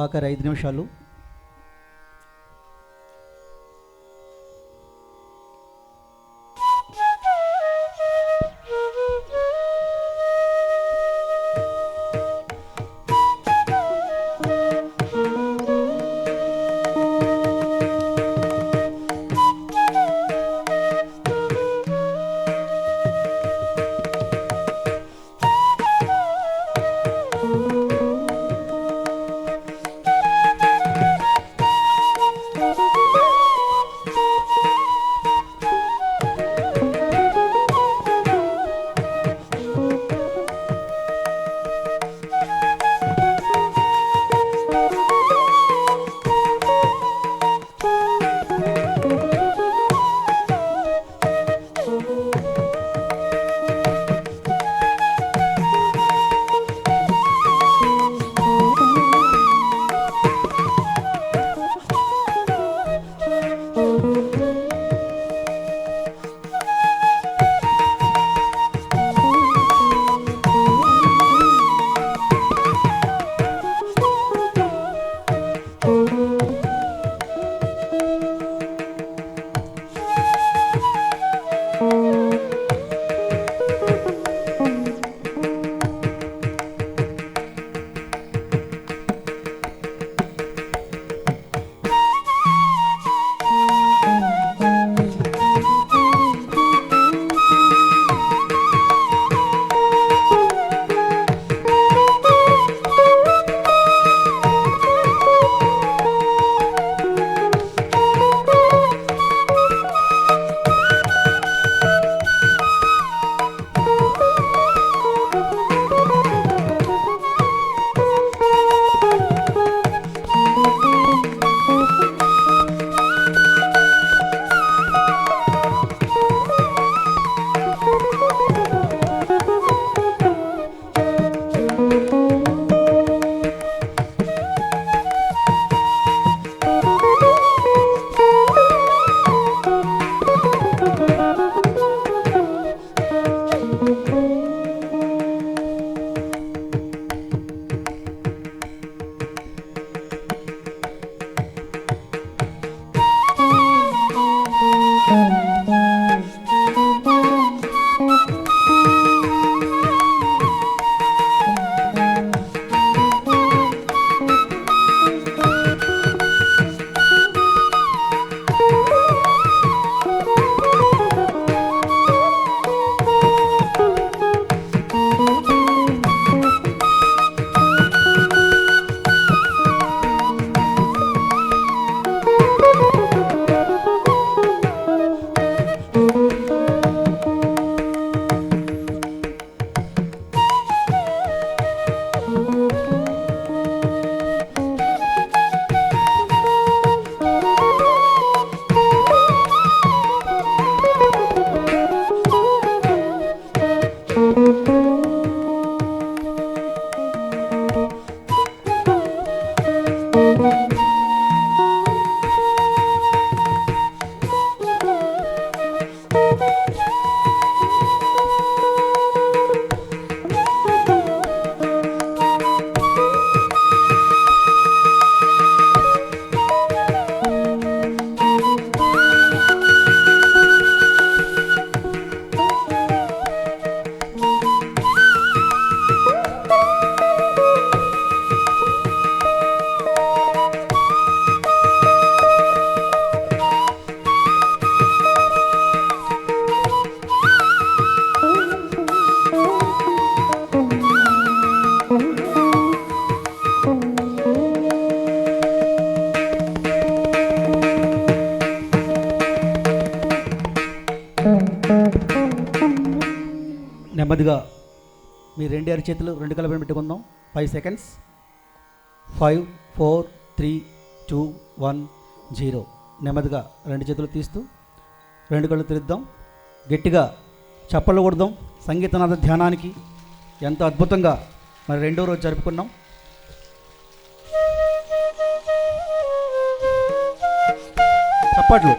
ఆఖరి 5 నిమిషాలు. నెమ్మదిగా మీ రెండు అరచేతులు రెండు కలపని పెట్టుకుందాం. 5 seconds. 5 4 3 2 1 0. నెమ్మదిగా రెండు చేతులు తీస్తూ రెండు కళ్ళు తెరుద్దాం. గట్టిగా చప్పట్లు కొడదాం. సంగీతనాథ ధ్యానానికి ఎంతో అద్భుతంగా మరి రెండో రోజు జరుపుకున్నాం. చప్పట్లు.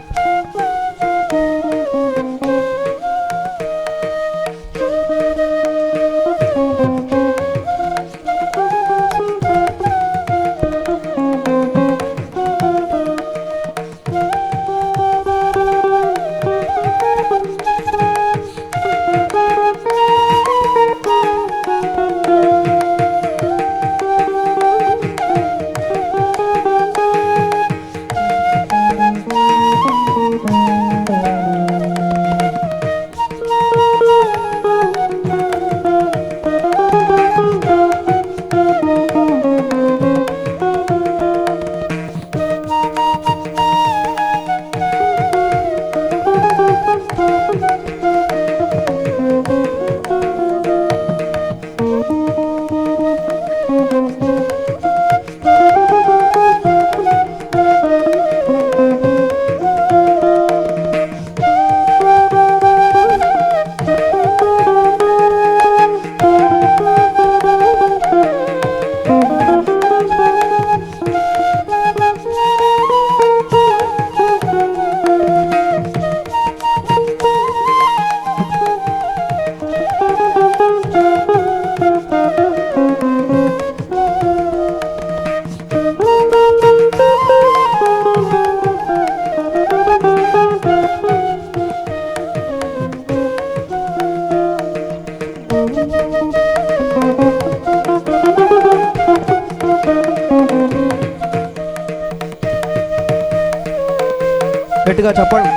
గట్టిగా చెప్పండి.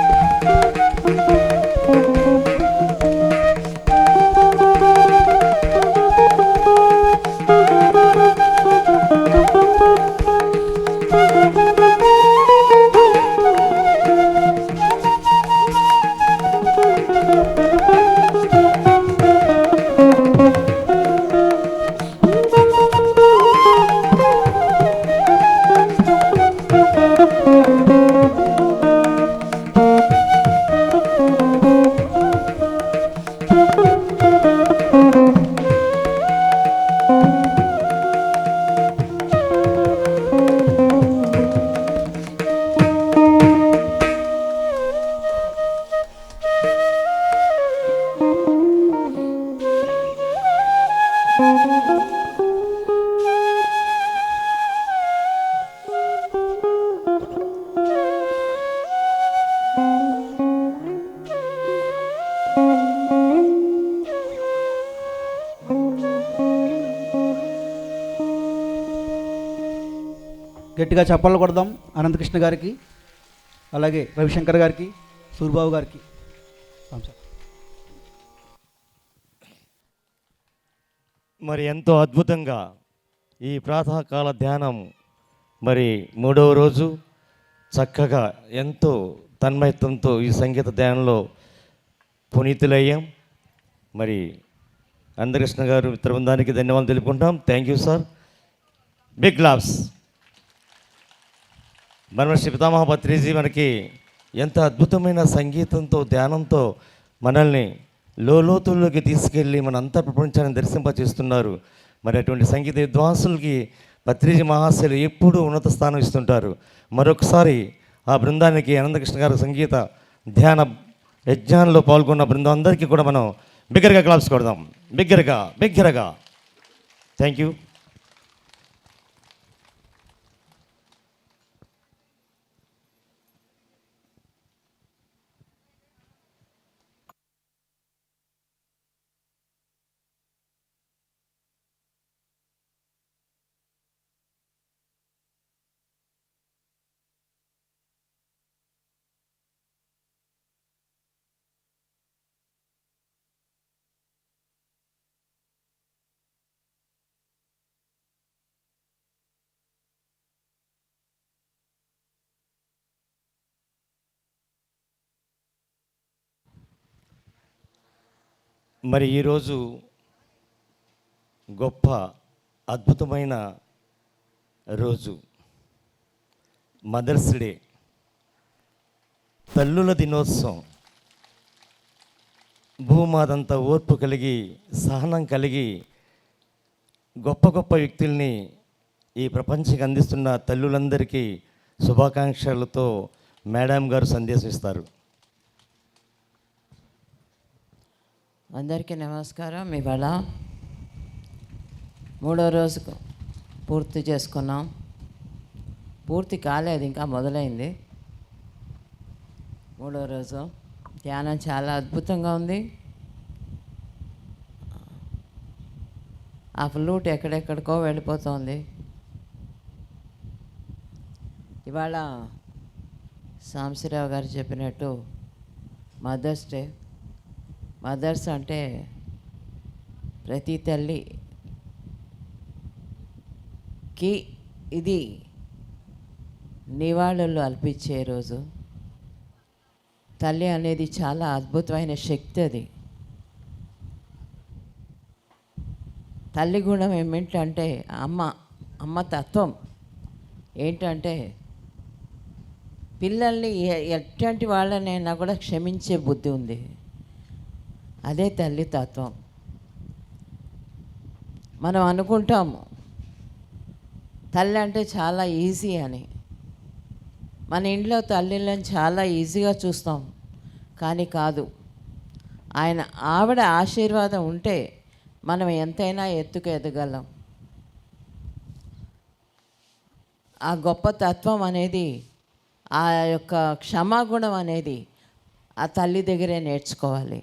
గట్టిగా చప్పట్లు కొడదాం అనంతకృష్ణ గారికి, అలాగే రవిశంకర్ గారికి, సూరిబాబు గారికి. మరి ఎంతో అద్భుతంగా ఈ ప్రాతకాల ధ్యానం మరి 3వ రోజు చక్కగా ఎంతో తన్మయత్వంతో ఈ సంగీత ధ్యానంలో పునీతులయ్యాం. మరి అనంతకృష్ణ గారు మిత్ర బృందానికి ధన్యవాదాలు తెలుపుకుంటాం. Thank you sir. Big claps. Brahmarshi Pitamaha Patriji మనకి ఎంత అద్భుతమైన సంగీతంతో ధ్యానంతో మనల్ని లోతుల్లోకి తీసుకెళ్ళి మన అంత ప్రపంచాన్ని దర్శింపచేస్తున్నారు. మరి అటువంటి సంగీత విద్వాంసులకి పత్రిజీ మహాశయులు ఎప్పుడూ ఉన్నత స్థానం ఇస్తుంటారు. మరొకసారి ఆ బృందానికి అనంతకృష్ణ గారు సంగీత ధ్యాన యజ్ఞానంలో పాల్గొన్న బృందం అందరికీ కూడా మనం బిగ్గరగా క్లాప్స్ కొడదాం. బిగ్గరగా థ్యాంక్ యూ. మరి ఈరోజు గొప్ప అద్భుతమైన రోజు, మదర్స్ డే, తల్లుల దినోత్సవం. భూమాదంత ఓర్పు కలిగి సహనం కలిగి గొప్ప గొప్ప వ్యక్తుల్ని ఈ ప్రపంచానికి అందిస్తున్న తల్లులందరికీ శుభాకాంక్షలతో మేడం గారు సందేశం ఇస్తారు. అందరికీ నమస్కారం. ఇవాళ 3వ రోజుకు పూర్తి చేసుకున్నాం. పూర్తి కాలేదు, ఇంకా మొదలైంది. 3వ రోజు ధ్యానం చాలా అద్భుతంగా ఉంది. ఆ ఫ్లూట్ ఎక్కడెక్కడికో వెళ్ళిపోతుంది. ఇవాళ సాంబశివరావు గారు చెప్పినట్టు మదర్స్ డే. మదర్స్ అంటే ప్రతి తల్లికి ఇది నివాళులు అర్పించే రోజు. తల్లి అనేది చాలా అద్భుతమైన శక్తి. అది తల్లి గుణం ఏమిటంటే అమ్మ తత్వం ఏంటంటే పిల్లల్ని ఎట్లాంటి వాళ్ళనైనా కూడా క్షమించే బుద్ధి ఉంది. అదే తల్లి తత్వం. మనం అనుకుంటాము తల్లి అంటే చాలా ఈజీ అని. మన ఇంట్లో తల్లిని చాలా ఈజీగా చూస్తాం, కానీ కాదు. ఆవిడ ఆశీర్వాదం ఉంటే మనం ఎంతైనా ఎత్తుకు ఎదగలం. ఆ గొప్ప తత్వం అనేది, ఆ యొక్క క్షమాగుణం అనేది ఆ తల్లి దగ్గరే నేర్చుకోవాలి.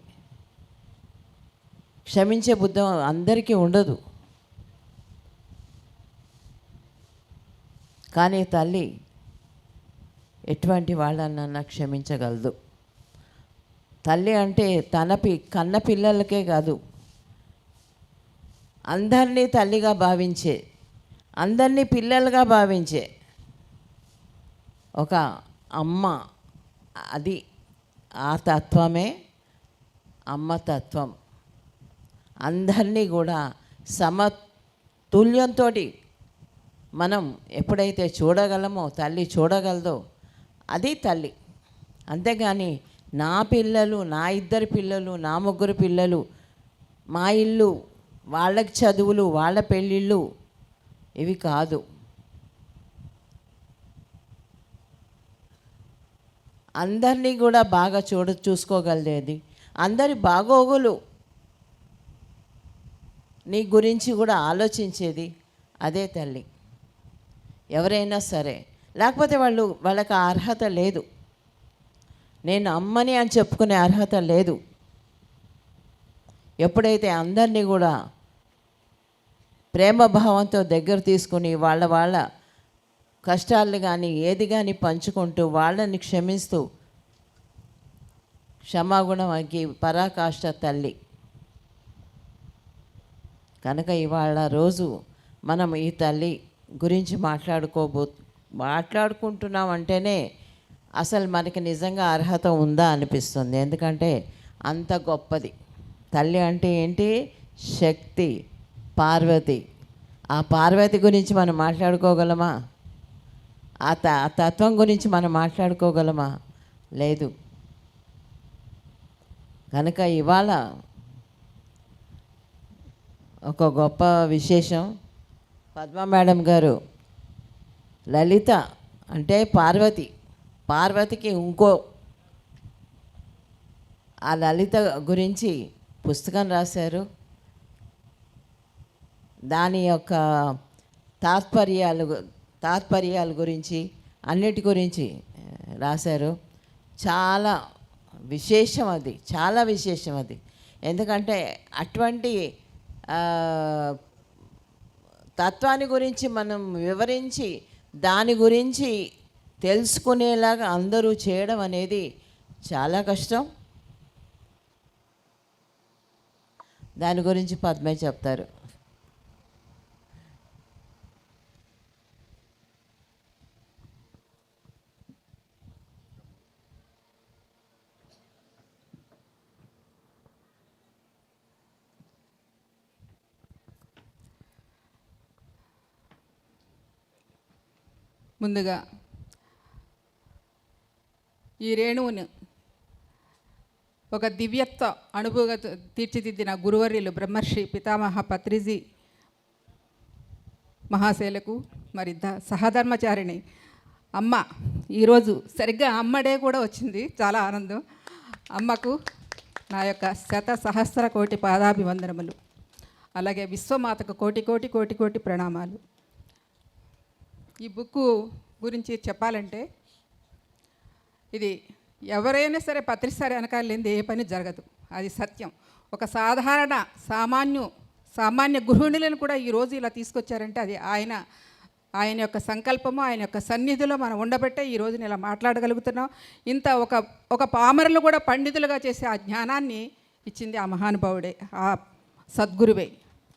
క్షమించే బుద్ధి అందరికీ ఉండదు, కానీ తల్లి ఎటువంటి వాళ్ళనన్నా క్షమించగలదు. తల్లి అంటే కన్న పిల్లలకే కాదు, అందరినీ తల్లిగా భావించే, అందరినీ పిల్లలుగా భావించే ఒక అమ్మ. అది ఆ తత్వమే అమ్మ తత్వం. అందరినీ కూడా సమతుల్యంతో మనం ఎప్పుడైతే చూడగలమో, తల్లి చూడగలదో, అది తల్లి. అంతేగాని నా పిల్లలు, నా 2 పిల్లలు, నా 3 పిల్లలు, మా ఇల్లు, వాళ్ళకి చదువులు, వాళ్ళ పెళ్ళిళ్ళు, ఇవి కాదు. అందరినీ కూడా బాగా చూసుకోగలిగేది, అందరి బాగోగులు నీ గురించి కూడా ఆలోచించేది అదే తల్లి. ఎవరైనా సరే, లేకపోతే వాళ్ళకి ఆ అర్హత లేదు. నేను అమ్మని అని చెప్పుకునే అర్హత లేదు. ఎప్పుడైతే అందరినీ కూడా ప్రేమ భావంతో దగ్గర తీసుకుని వాళ్ళ కష్టాలు కానీ ఏది కానీ పంచుకుంటూ వాళ్ళని క్షమిస్తూ, క్షమాగుణంకి పరాకాష్ట తల్లి. కనుక ఇవాళ రోజు మనం ఈ తల్లి గురించి మాట్లాడుకుంటున్నామంటేనే అసలు మనకి నిజంగా అర్హత ఉందా అనిపిస్తుంది. ఎందుకంటే అంత గొప్పది తల్లి. అంటే ఏంటి? శక్తి, పార్వతి. ఆ పార్వతి గురించి మనం మాట్లాడుకోగలమా? ఆ తత్వం గురించి మనం మాట్లాడుకోగలమా? లేదు. కనుక ఇవాళ ఒక గొప్ప విశేషం. పద్మ మేడం గారు లలిత అంటే పార్వతికి ఆ లలిత గురించి పుస్తకం రాశారు. దాని యొక్క తాత్పర్యాల గురించి, అన్నిటి గురించి రాశారు. చాలా విశేషం అది, చాలా విశేషం అది. ఎందుకంటే అటువంటి తత్వాన్ని గురించి మనం వివరించి దాని గురించి తెలుసుకునేలాగా అందరూ చేయడం అనేది చాలా కష్టం. దాని గురించి పద్మే చెప్తారు. ముందుగా ఈ రేణువును ఒక దివ్యత్వ అనుభూగా తీర్చిదిద్దిన గురువర్యులు బ్రహ్మర్షి పితామహ పత్రిజీ మహాశైలకు, మరి సహధర్మచారిణి అమ్మ, ఈరోజు సరిగ్గా అమ్మ డే కూడా వచ్చింది. చాలా ఆనందం. అమ్మకు నా యొక్క 100,000 కోటి పాదాభివందనములు. అలాగే విశ్వమాతకు కోటి కోటి కోటి కోటి ప్రణామాలు. ఈ బుక్కు గురించి చెప్పాలంటే, ఇది ఎవరైనా సరే పత్రిసారి వెనకాల లేనిది ఏ పని జరగదు, అది సత్యం. ఒక సామాన్య గృహిణులను కూడా ఈరోజు ఇలా తీసుకొచ్చారంటే అది ఆయన యొక్క సంకల్పము, ఆయన యొక్క సన్నిధిలో మనం ఉండబట్టే ఈ రోజున ఇలా మాట్లాడగలుగుతున్నాం. ఇంత ఒక పామరులు కూడా పండితులుగా చేసే ఆ జ్ఞానాన్ని ఇచ్చింది ఆ మహానుభావుడే, ఆ సద్గురువే.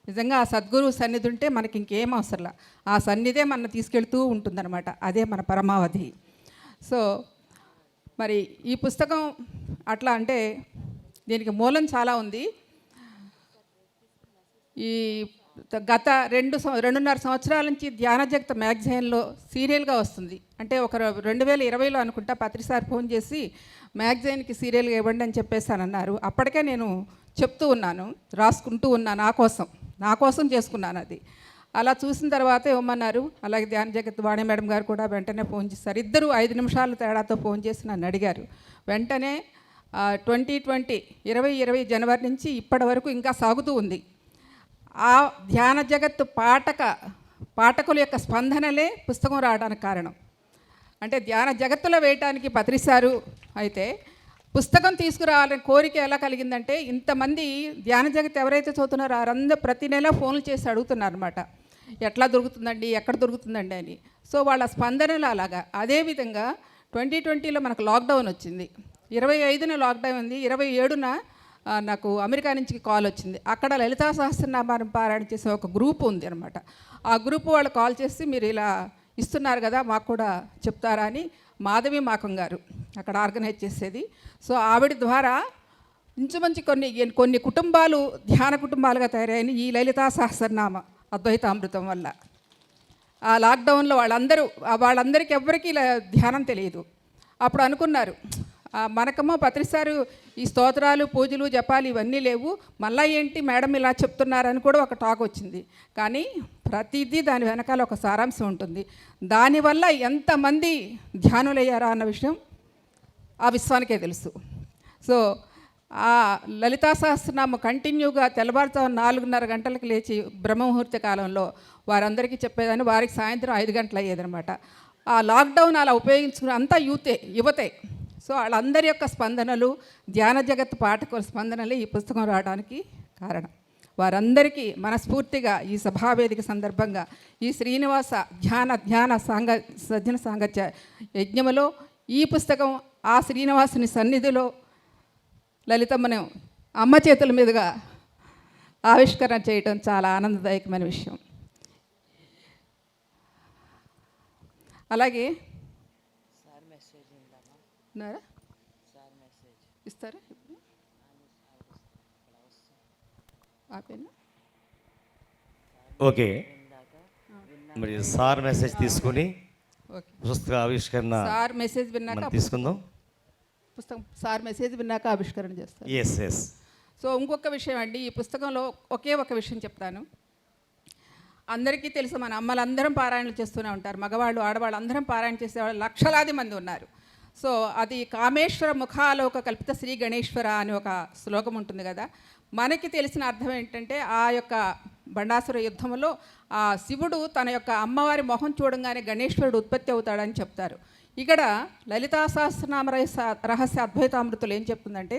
నిజంగా ఆ సద్గురువు సన్నిధి ఉంటే మనకి ఇంకేం అవసరంలా, ఆ సన్నిధే మన తీసుకెళ్తూ ఉంటుందన్నమాట. అదే మన పరమావధి. సో మరి ఈ పుస్తకం అట్లా అంటే దీనికి మూలం చాలా ఉంది. ఈ గత 2.5 సంవత్సరాల నుంచి ధ్యాన జగత్ మ్యాగజైన్లో సీరియల్గా వస్తుంది. అంటే ఒక 2020లో అనుకుంటా పత్రిసారి ఫోన్ చేసి మ్యాగజైన్కి సీరియల్గా ఇవ్వండి అని చెప్పేసానన్నారు. అప్పటికే నేను చెప్తూ ఉన్నాను, రాసుకుంటూ ఉన్నా, నా కోసం చేసుకున్నాను అది. అలా చూసిన తర్వాత ఇవ్వమన్నారు. అలాగే ధ్యాన జగత్ వాణి మేడం గారు కూడా వెంటనే ఫోన్ చేశారు. ఇద్దరు 5 నిమిషాల తేడాతో ఫోన్ చేసి నన్ను అడిగారు. వెంటనే 2020 జనవరి నుంచి ఇప్పటి వరకు ఇంకా సాగుతూ ఉంది. ఆ ధ్యాన జగత్తు పాఠకుల యొక్క స్పందనలే పుస్తకం రావడానికి కారణం. అంటే ధ్యాన జగత్తులో వేయటానికి పత్రిసారు అయితే పుస్తకం తీసుకురావాలని కోరిక ఎలా కలిగిందంటే, ఇంతమంది ధ్యాన జగత్ ఎవరైతే చదువుతున్నారో వారందరూ ప్రతి నెల ఫోన్లు చేసి అడుగుతున్నారు అనమాట, ఎట్లా దొరుకుతుందండి, ఎక్కడ దొరుకుతుందండి అని. సో వాళ్ళ స్పందనలు అలాగా. అదేవిధంగా 2020లో మనకు లాక్డౌన్ వచ్చింది. 25న లాక్డౌన్ ఉంది. 27న నాకు అమెరికా నుంచి కాల్ వచ్చింది. అక్కడ లలితా సహస్రనామాన్ని పారాయణ చేసే ఒక గ్రూప్ ఉంది అనమాట. ఆ గ్రూప్ వాళ్ళు కాల్ చేసి మీరు ఇలా ఇస్తున్నారు కదా మాకు కూడా చెప్తారా అని మాధవి మాకం గారు అక్కడ ఆర్గనైజ్ చేసేది. సో ఆవిడ ద్వారా ఇంచుమంచి కొన్ని కుటుంబాలు ధ్యాన కుటుంబాలుగా తయారైన ఈ లలితా సహస్రనామ అద్వైతామృతం వల్ల. ఆ లాక్డౌన్లో వాళ్ళందరికీ ఎవ్వరికీ ధ్యానం తెలియదు. అప్పుడు అనుకున్నారు మనకమ్మో పత్రిసారు ఈ స్తోత్రాలు పూజలు జపాలు ఇవన్నీ లేవు, మళ్ళీ ఏంటి మేడం ఇలా చెప్తున్నారని కూడా ఒక టాక్ వచ్చింది. కానీ ప్రతిదీ దాని వెనకాల ఒక సారాంశం ఉంటుంది. దానివల్ల ఎంతమంది ధ్యానులయ్యారా అన్న విషయం ఆ విశ్వానికే తెలుసు. సో ఆ లలితా సహస్రనామం కంటిన్యూగా తెల్లవారుజామున 4:30 గంటలకు లేచి బ్రహ్మముహూర్త కాలంలో వారందరికీ చెప్పేదాన్ని. వారికి సాయంత్రం 5 గంటలు అయ్యేదనమాట. ఆ లాక్డౌన్ అలా ఉపయోగించుకున్న అంతా యువతే. సో వాళ్ళందరి యొక్క స్పందనలు, ధ్యాన జగత్ పాఠకుల స్పందనలే ఈ పుస్తకం రావడానికి కారణం. వారందరికీ మనస్ఫూర్తిగా ఈ సభావేదిక సందర్భంగా ఈ శ్రీనివాస ధ్యాన సజ్జన సాంగత్య యజ్ఞములో ఈ పుస్తకం ఆ శ్రీనివాసుని సన్నిధిలో లలితమ్మను అమ్మ చేతుల మీదుగా ఆవిష్కరణ చేయటం చాలా ఆనందదాయకమైన విషయం. అలాగే ఇస్తారా ఓకే, మరి సార్ మెసేజ్ తీసుకుని పుస్తక ఆవిష్కరణ సార్ మెసేజ్ విన్నాక తీసుకుందాం. పుస్తకం సార్ మెసేజ్ విన్నాక ఆవిష్కరణ చేస్తాను. ఎస్. సో ఇంకొక విషయం అండి, ఈ పుస్తకంలో ఒకే ఒక విషయం చెప్తాను. అందరికీ తెలుసు మన అమ్మలందరం పారాయణలు చేస్తూనే ఉంటారు. మగవాళ్ళు ఆడవాళ్ళు అందరం పారాయణ చేసేవాళ్ళు లక్షలాది మంది ఉన్నారు. సో అది కామేశ్వర ముఖాలోక కల్పిత శ్రీ గణేశ్వర అని ఒక శ్లోకం ఉంటుంది కదా. మనకి తెలిసిన అర్థం ఏంటంటే ఆ యొక్క బండాసుర యుద్ధంలో ఆ శివుడు తన యొక్క అమ్మవారి మొహం చూడంగానే గణేశ్వరుడు ఉత్పత్తి అవుతాడని చెప్తారు. ఇక్కడ లలితా సహస్రనామ రహస్య అద్వైతామృతులు ఏం చెప్తుందంటే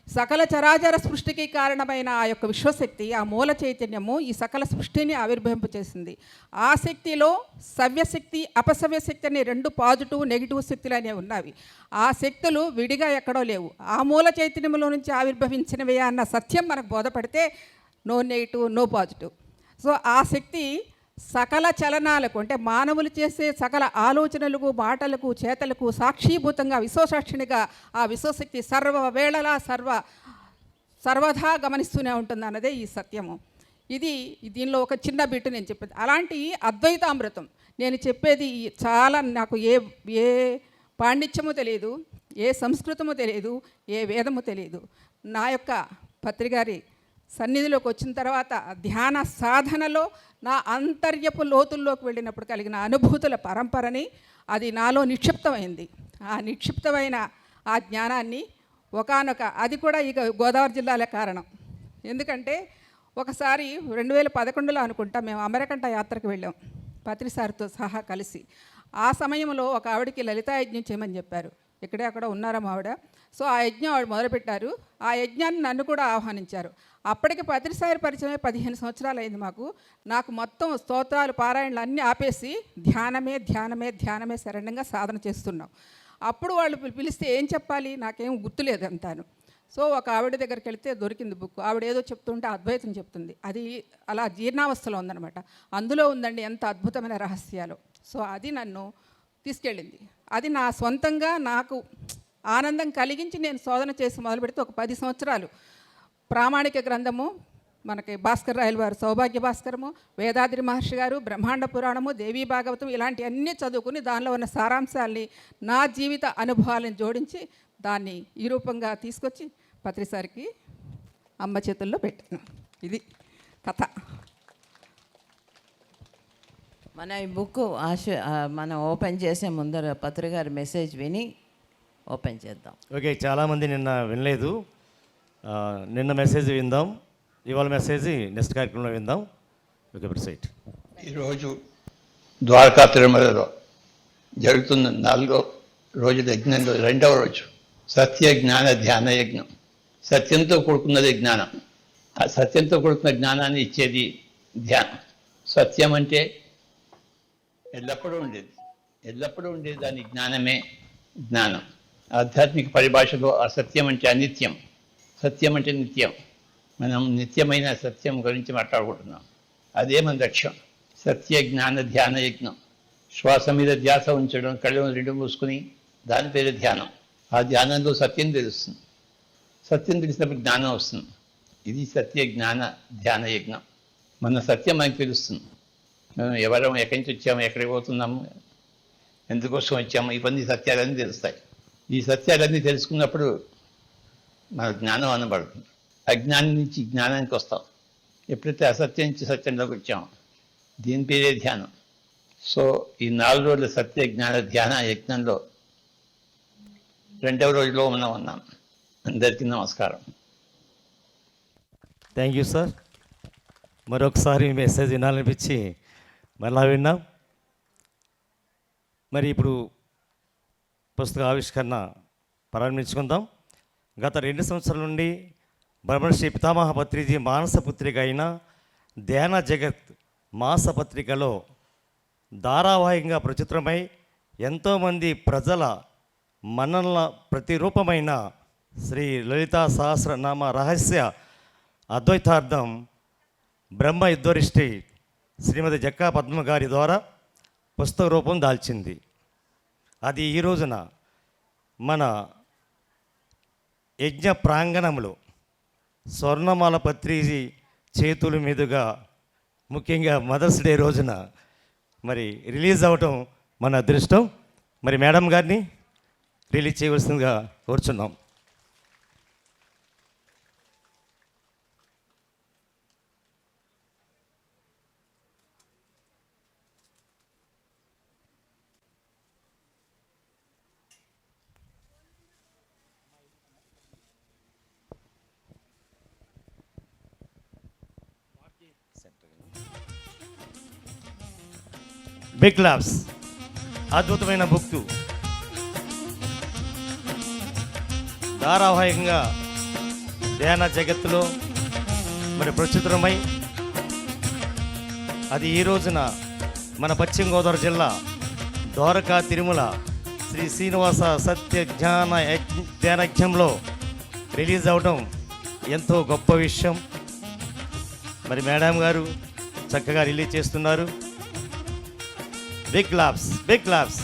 సకల చరాచర సృష్టికి కారణమైన ఆ యొక్క విశ్వశక్తి, ఆ మూల చైతన్యము ఈ సకల సృష్టిని ఆవిర్భవింప చేసింది. ఆ శక్తిలో సవ్యశక్తి అపసవ్యశక్తి అనే 2 పాజిటివ్ నెగిటివ్ శక్తులు అనేవి ఉన్నవి. ఆ శక్తులు విడిగా ఎక్కడో లేవు, ఆ మూల చైతన్యంలో నుంచి ఆవిర్భవించినవే అన్న సత్యం మనకు బోధపడితే no negative no positive. So ఆ శక్తి సకల చలనాలకు అంటే మానవులు చేసే సకల ఆలోచనలకు మాటలకు చేతలకు సాక్షీభూతంగా విశ్వసాక్షినిగా ఆ విశ్వశక్తి సర్వవేళలా సర్వదా గమనిస్తూనే ఉంటుంది అన్నదే ఈ సత్యము. దీనిలో ఒక చిన్న బిట్టు నేను చెప్పేది. అలాంటి అద్వైతామృతం నేను చెప్పేది చాలా నాకు ఏ పాండిత్యము తెలియదు, ఏ సంస్కృతము తెలియదు, ఏ వేదము తెలియదు. నా యొక్క పత్రికారి సన్నిధిలోకి వచ్చిన తర్వాత ధ్యాన సాధనలో నా అంతర్యపు లోతుల్లోకి వెళ్ళినప్పుడు కలిగిన అనుభూతుల పరంపరని అది నాలో నిక్షిప్తమైంది. ఆ నిక్షిప్తమైన ఆ జ్ఞానాన్ని అది కూడా ఇక గోదావరి జిల్లాలే కారణం. ఎందుకంటే ఒకసారి 2011లో అనుకుంటా మేము అమెరికంట యాత్రకు వెళ్ళాం పత్రిసారితో సహా కలిసి. ఆ సమయంలో ఒక ఆవిడకి లలితా యజ్ఞం చేయమని చెప్పారు. ఇక్కడే అక్కడ ఉన్నారా ఆవిడ. సో ఆ యజ్ఞం ఆవిడ మొదలుపెట్టారు. ఆ యజ్ఞాన్ని నన్ను కూడా ఆహ్వానించారు. అప్పటికి పత్రిసారి పరిచయమే 15 సంవత్సరాలు అయింది నాకు మొత్తం స్తోత్రాలు పారాయణలు అన్నీ ఆపేసి ధ్యానమే శరణంగా సాధన చేస్తున్నాం. అప్పుడు వాళ్ళు పిలిస్తే ఏం చెప్పాలి నాకేం గుర్తులేదు అంతాను. సో ఒక ఆవిడ దగ్గరికి వెళితే దొరికింది బుక్. ఆవిడ ఏదో చెప్తుంటే అద్వైతం చెప్తుంది. అది అలా జీర్ణావస్థలో ఉందన్నమాట. అందులో ఉందండి ఎంత అద్భుతమైన రహస్యాలు. సో అది నన్ను తీసుకెళ్ళింది. అది నా సొంతంగా నాకు ఆనందం కలిగించి నేను శోధన చేసి మొదలు పెడితే ఒక 10 సంవత్సరాలు ప్రామాణిక గ్రంథము మనకి భాస్కర్ రాయల వారు సౌభాగ్య భాస్కరము, వేదాద్రి మహర్షి గారు బ్రహ్మాండ పురాణము, దేవీ భాగవతం ఇలాంటివన్నీ చదువుకుని దానిలో ఉన్న సారాంశాల్ని నా జీవిత అనుభవాలను జోడించి దాన్ని ఈ రూపంగా తీసుకొచ్చి పత్రిసారికి అమ్మ చేతుల్లో పెట్టాను. ఇది కథ. మన ఈ బుక్ మనం ఓపెన్ చేసే ముందర పత్రికారి మెసేజ్ విని ఓపెన్ చేద్దాం. ఓకే, చాలామంది నిన్న వినలేదు. నిన్న మెసేజ్ విందాం, ఇవాళ మెసేజ్ నెక్స్ట్ కార్యక్రమంలో విందాం. Okay proceed. ఈరోజు ద్వారకా తిరుమలలో జరుగుతున్న 4వ రోజుల యజ్ఞంలో 2వ రోజు సత్య జ్ఞాన ధ్యాన యజ్ఞం. సత్యంతో కూడుకున్నది జ్ఞానం. ఆ సత్యంతో కూడుకున్న జ్ఞానాన్ని ఇచ్చేది ధ్యానం. సత్యం అంటే ఎల్లప్పుడూ ఉండేది దాని జ్ఞానమే. జ్ఞానం. ఆధ్యాత్మిక పరిభాషలో ఆ సత్యం అంటే అనిత్యం, సత్యం అంటే నిత్యం. మనం నిత్యమైన సత్యం గురించి మాట్లాడుకుంటున్నాం. అదే మన లక్ష్యం. సత్య జ్ఞాన ధ్యాన యజ్ఞం. శ్వాస మీద ధ్యాస ఉంచడం, కళ్ళు రెండు మూసుకుని, దాని పేరు ధ్యానం. ఆ ధ్యానంలో సత్యం తెలుస్తుంది. సత్యం తెలిసినప్పుడు జ్ఞానం వస్తుంది. ఇది సత్య జ్ఞాన ధ్యాన యజ్ఞం. మన సత్యం మనకు తెలుస్తుంది. మనం ఎవరం, ఎక్కడి నుంచి వచ్చాము, ఎక్కడికి పోతున్నాము, ఎందుకోసం వచ్చాము, ఇవన్నీ సత్యాలన్నీ తెలుస్తాయి. ఈ సత్యాలన్నీ తెలుసుకున్నప్పుడు మన జ్ఞానం అనబడుతుంది. అజ్ఞానం నుంచి జ్ఞానానికి వస్తాం. ఎప్పుడైతే అసత్యం నుంచి సత్యంలోకి వచ్చామో దీని పేరే ధ్యానం. సో ఈ 4 రోజుల సత్య జ్ఞాన ధ్యాన యజ్ఞంలో 2వ రోజులో మనం ఉన్నాం. అందరికీ నమస్కారం. Thank you sir. మరొకసారి మీ మెసేజ్ వినాలనిపించి మరలా విన్నాం. మరి ఇప్పుడు పుస్తక ఆవిష్కరణ ప్రారంభించుకుందాం. గత 2 సంవత్సరాల నుండి బ్రహ్మర్షి పితామహ పత్రిజీ మానస పుత్రిక అయిన ధ్యాన జగత్ మాసపత్రికలో ధారావాహికంగా ప్రచురమై ఎంతోమంది ప్రజల మన్ననల ప్రతిరూపమైన శ్రీ లలితా సహస్రనామ రహస్య అద్వైతార్థం బ్రహ్మ యుద్ధరిష్టి శ్రీమతి జక్కా పద్మ గారి ద్వారా పుస్తక రూపం దాల్చింది. అది ఈ రోజున మన యజ్ఞ ప్రాంగణంలో స్వర్ణమాల పత్రిజీ చేతుల మీదుగా, ముఖ్యంగా మదర్స్ డే రోజున మరి రిలీజ్ అవ్వటం మన అదృష్టం. మరి మేడం గారిని రిలీజ్ చేయవలసిందిగా కోరుచున్నాం. బిగ్ లాబ్స్ అద్భుతమైన బుక్ ధారావాహికంగా ధ్యాన జగత్తులో మరి ప్రచురమై అది ఈ రోజున మన పశ్చిమ గోదావరి జిల్లా ద్వారకా తిరుమల శ్రీ శ్రీనివాస సత్య ధ్యానయజ్ఞంలో రిలీజ్ అవడం ఎంతో గొప్ప విషయం. మరి మేడం గారు చక్కగా రిలీజ్ చేస్తున్నారు. Big labs, big labs.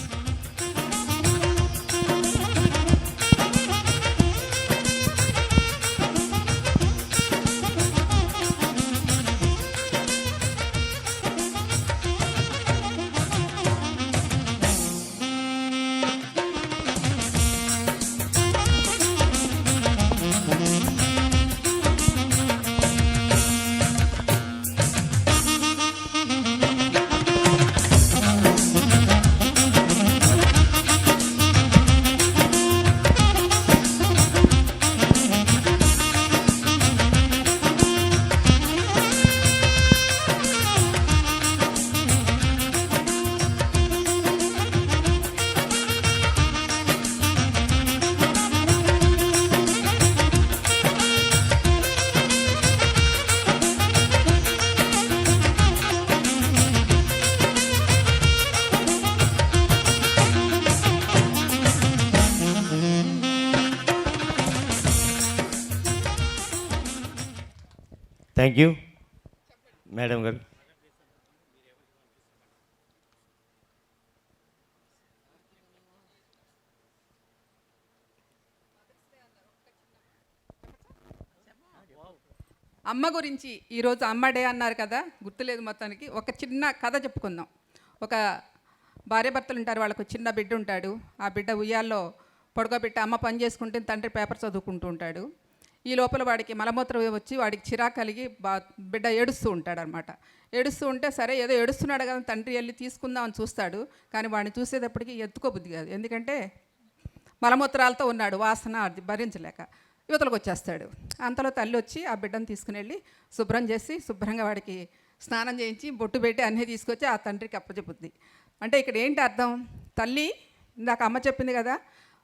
Thank you madam గారు. అమ్మ గురించి ఈరోజు అమ్మ డే అన్నారు కదా, గుర్తులేదు మొత్తానికి. ఒక చిన్న కథ చెప్పుకుందాం. ఒక భార్యాభర్తలు ఉంటారు, వాళ్ళకు చిన్న బిడ్డ ఉంటాడు. ఆ బిడ్డ ఉయ్యాల్లో పడుకోబెట్టి అమ్మ పని చేసుకుంటే తండ్రి పేపర్ చదువుకుంటూ ఉంటాడు. ఈ లోపల వాడికి మలమూత్రం వచ్చి వాడికి చిరాకు కలిగి బిడ్డ ఏడుస్తూ ఉంటాడు అనమాట. ఏడుస్తూ ఉంటే సరే ఏదో ఏడుస్తున్నాడు కదా తండ్రి వెళ్ళి తీసుకుందామని చూస్తాడు. కానీ వాడిని చూసేటప్పటికి ఎత్తుకోబుద్ధి కాదు, ఎందుకంటే మలమూత్రాలతో ఉన్నాడు, వాసన అది భరించలేక యువతలకు వచ్చేస్తాడు. అంతలో తల్లి వచ్చి ఆ బిడ్డను తీసుకుని వెళ్ళి శుభ్రం చేసి శుభ్రంగా వాడికి స్నానం చేయించి బొట్టు పెట్టి అన్నీ తీసుకొచ్చి ఆ తండ్రికి అప్పచెప్పుద్ది. అంటే ఇక్కడ ఏంటి అర్థం? తల్లి ఇందాక అమ్మ చెప్పింది కదా,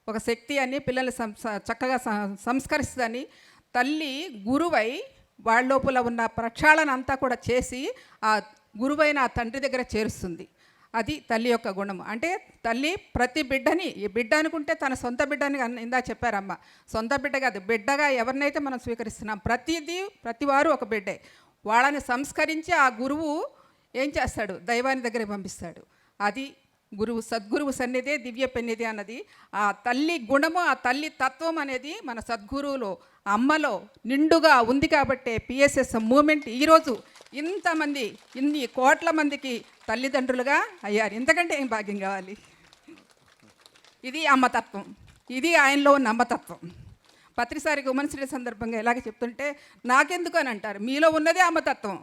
ఒక శక్తి అని పిల్లల్ని చక్కగా సంస్కరిస్తుందని. తల్లి గురువై వాళ్ళ లోపల ఉన్న ప్రక్షాళన అంతా కూడా చేసి ఆ గురువైన ఆ తండ్రి దగ్గర చేరుస్తుంది. అది తల్లి యొక్క గుణము. అంటే తల్లి ప్రతి బిడ్డని, ఈ బిడ్డ అనుకుంటే తన సొంత బిడ్డని ఇందా చెప్పారమ్మ, సొంత బిడ్డ కాదు, బిడ్డగా ఎవరినైతే మనం స్వీకరిస్తున్నాం ప్రతి వారు ఒక బిడ్డే. వాళ్ళని సంస్కరించి ఆ గురువు ఏం చేస్తాడు, దైవాని దగ్గరికి పంపిస్తాడు. అది గురువు, సద్గురువు సన్నిధే దివ్య పెన్నిధి అన్నది. ఆ తల్లి గుణము, ఆ తల్లి తత్వం అనేది మన సద్గురువులో, అమ్మలో నిండుగా ఉంది. కాబట్టే పిఎస్ఎస్ మూమెంట్ ఈరోజు ఇంతమంది, ఇన్ని కోట్ల మందికి తల్లిదండ్రులుగా అయ్యారు. ఇంతకంటే ఏం భాగ్యం కావాలి? ఇది అమ్మతత్వం, ఇది ఆయనలో ఉన్న అమ్మతత్వం. పత్రిసారికి ఉమెన్స్ డే సందర్భంగా ఇలాగే చెప్తుంటే నాకెందుకు అని అంటారు, మీలో ఉన్నదే అమ్మతత్వం,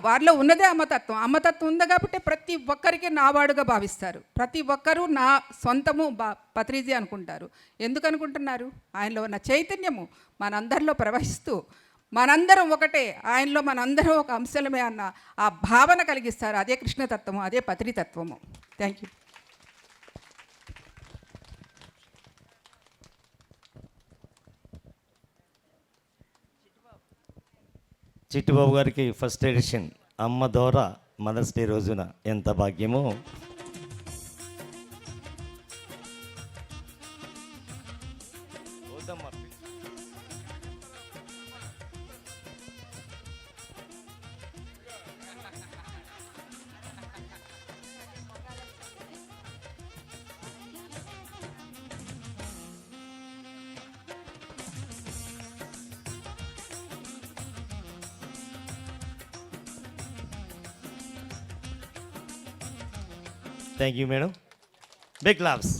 వారిలో ఉన్నదే అమ్మతత్వం. అమ్మతత్వం ఉంది కాబట్టి ప్రతి ఒక్కరికి నావాడుగా భావిస్తారు, ప్రతి ఒక్కరూ నా సొంతము పత్రిజీ అనుకుంటారు. ఎందుకు అనుకుంటున్నారు? ఆయనలో ఉన్న చైతన్యము మనందరిలో ప్రవహిస్తూ మనందరం ఒకటే, ఆయనలో మనందరం ఒక అంశలమే అన్న ఆ భావన కలిగిస్తారు. అదే కృష్ణతత్వము, అదే పత్రితత్వము. Thank you. చిట్టుబాబు గారికి ఫస్ట్ ఎడిషన్ అమ్మ దోర మదర్స్ డే రోజున ఎంత భాగ్యమో. Thank you madam. Big loves.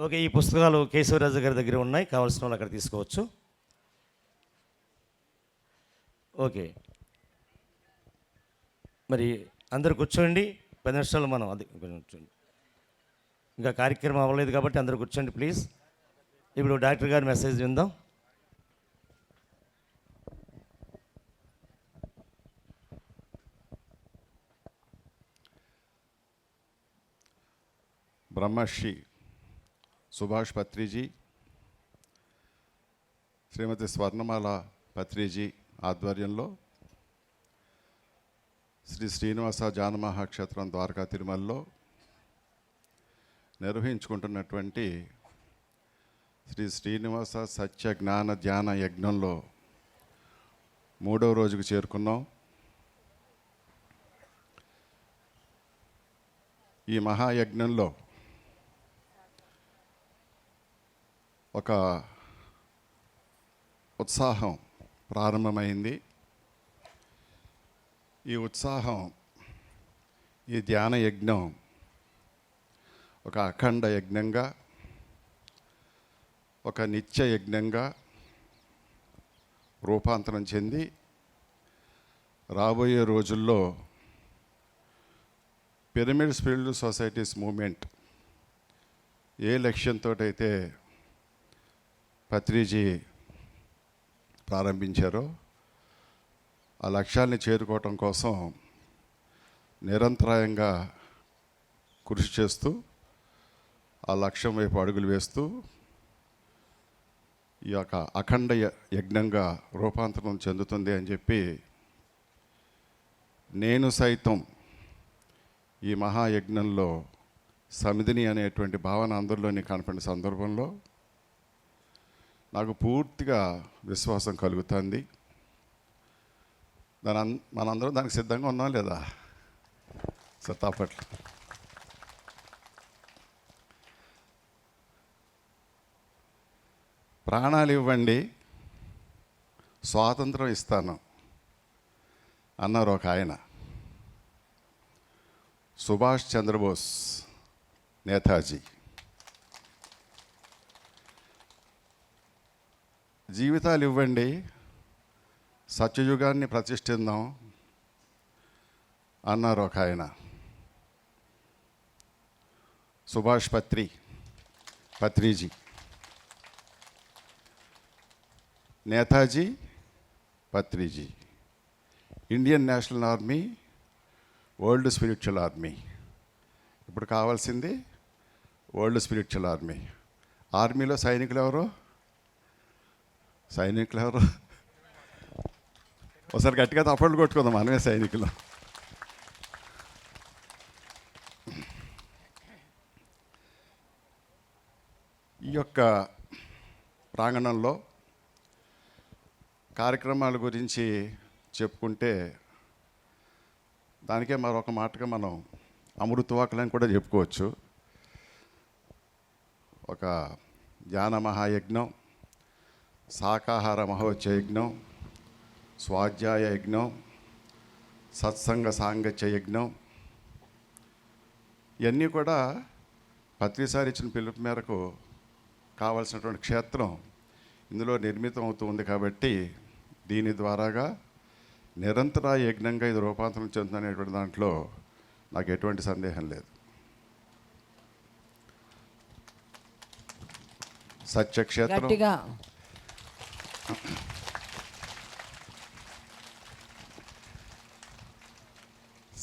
Okay, ఈ పుస్తకాలు కేశవరాజు గారి దగ్గర ఉన్నాయి, కావాల్సిన వాళ్ళు అక్కడ తీసుకోవచ్చు. ఓకే, మరి అందరు కూర్చోండి, 10 నిమిషాలు మనం అది కూర్చోండి. ఇంకా కార్యక్రమం అవ్వలేదు కాబట్టి అందరూ కూర్చోండి ప్లీజ్. ఇప్పుడు డాక్టర్ గారి మెసేజ్ విందాం. బ్రహ్మశ్రీ సుభాష్ పత్రిజీ, శ్రీమతి స్వర్ణమాల పత్రిజీ ఆధ్వర్యంలో శ్రీ శ్రీనివాస జానమహాక్షేత్రం ద్వారకా తిరుమలలో నిర్వహించుకుంటున్నటువంటి శ్రీ శ్రీనివాస సత్య జ్ఞాన ధ్యాన యజ్ఞంలో 3వ రోజుకు చేరుకున్నాం. ఈ మహాయజ్ఞంలో ఒక ఉత్సాహం ప్రారంభమైంది. ఈ ఉత్సాహం, ఈ ధ్యాన యజ్ఞం ఒక అఖండ యజ్ఞంగా, ఒక నిత్య యజ్ఞంగా రూపాంతరం చెంది రాబోయే రోజుల్లో పిరమిడ్ స్పిరిచువల్ సొసైటీస్ మూమెంట్ ఏ లక్ష్యంతో అయితే పత్రిజీ ప్రారంభించారో ఆ లక్ష్యాన్ని చేరుకోవటం కోసం నిరంతరాయంగా కృషి చేస్తూ ఆ లక్ష్యం వైపు అడుగులు వేస్తూ ఈ యొక్క అఖండ యజ్ఞంగా రూపాంతరం చెందుతుంది అని చెప్పి నేను సైతం ఈ మహాయజ్ఞంలో సమిధిని అనేటువంటి భావన అందరిలోని కనపడిన సందర్భంలో నాకు పూర్తిగా విశ్వాసం కలుగుతుంది. మనందరం దానికి సిద్ధంగా ఉన్నాం లేదా? సత్తాపట్లు. ప్రాణాలు ఇవ్వండి, స్వాతంత్రం ఇస్తాను అన్నారు ఒక ఆయన. సుభాష్ చంద్రబోస్, నేతాజీ. జీవితాలు ఇవ్వండి, సత్యయుగాన్ని ప్రతిష్ఠిద్దాం అన్నారు ఒక ఆయన. Subhash Patriji, Netaji Patriji, Indian national army, world spiritual army. ఇప్పుడు కావాల్సింది వరల్డ్ స్పిరిచువల్ ఆర్మీ. ఆర్మీలో సైనికులు ఎవరు? ఒకసారి గట్టిగా తప్పట్లు కొట్టుకుందాం, మనమే సైనికులు. ఈ యొక్క ప్రాంగణంలో కార్యక్రమాల గురించి చెప్పుకుంటే దానికే మరొక మాటగా మనం అమృతవాకులని కూడా చెప్పుకోవచ్చు. ఒక ధ్యాన మహాయజ్ఞం, శాకాహార మహోచ్చయజ్ఞం, స్వాధ్యాయ యజ్ఞం, సత్సంగ సాంగత్య యజ్ఞం, ఇవన్నీ కూడా పత్రిసారి ఇచ్చిన పిలుపు మేరకు కావాల్సినటువంటి క్షేత్రం ఇందులో నిర్మితం అవుతూ ఉంది. కాబట్టి దీని ద్వారాగా నిరంతర యజ్ఞంగా ఇది రూపాంతరం చెందుతుందనేటువంటి దాంట్లో నాకు ఎటువంటి సందేహం లేదు. సత్యక్షేత్రం, గట్టిగా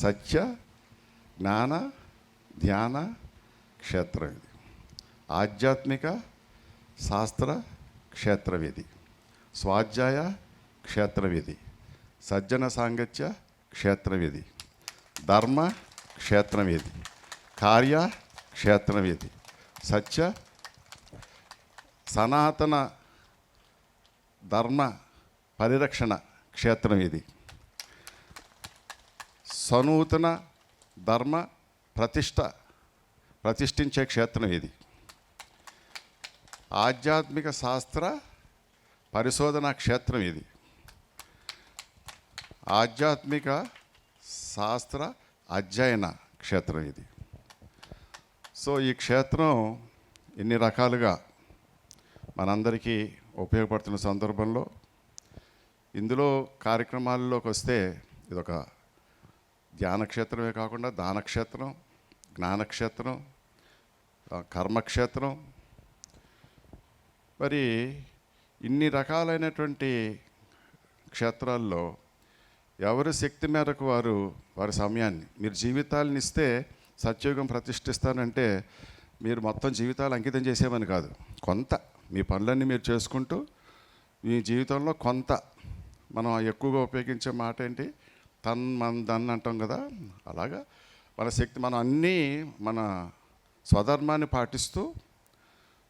సత్య జ్ఞాన ధ్యాన క్షేత్రం ఇది. ఆధ్యాత్మిక శాస్త్ర క్షేత్రం ఇది. స్వాధ్యాయ క్షేత్రం ఇది. సజ్జన సాంగత్య క్షేత్రం ఇది. ధర్మ క్షేత్రం ఇది. కార్య క్షేత్రం ఇది. సత్య సనాతన ధర్మ పరిరక్షణ క్షేత్రం ఇది. సనూతన ధర్మ ప్రతిష్ఠించే క్షేత్రం ఇది. ఆధ్యాత్మిక శాస్త్ర పరిశోధన క్షేత్రం ఇది. ఆధ్యాత్మిక శాస్త్ర అధ్యయన క్షేత్రం ఇది. సో ఈ క్షేత్రం ఇన్ని రకాలుగా మనందరికీ ఉపయోగపడుతున్న సందర్భంలో ఇందులో కార్యక్రమాల్లోకి వస్తే ఇదొక ధ్యానక్షేత్రమే కాకుండా దానక్షేత్రం, జ్ఞానక్షేత్రం, కర్మక్షేత్రం. మరి ఇన్ని రకాలైనటువంటి క్షేత్రాల్లో ఎవరి శక్తి మేరకు వారి సమయాన్ని, మీరు జీవితాలను ఇస్తే సత్యయుగం ప్రతిష్ఠిస్తానంటే మీరు మొత్తం జీవితాలు అంకితం చేసేమని కాదు. కొంత మీ పనులన్నీ మీరు చేసుకుంటూ మీ జీవితంలో కొంత, మనం ఎక్కువగా ఉపయోగించే మాట ఏంటి, దన్ అంటాం కదా, అలాగా మన శక్తి, మనం అన్నీ మన స్వధర్మాన్ని పాటిస్తూ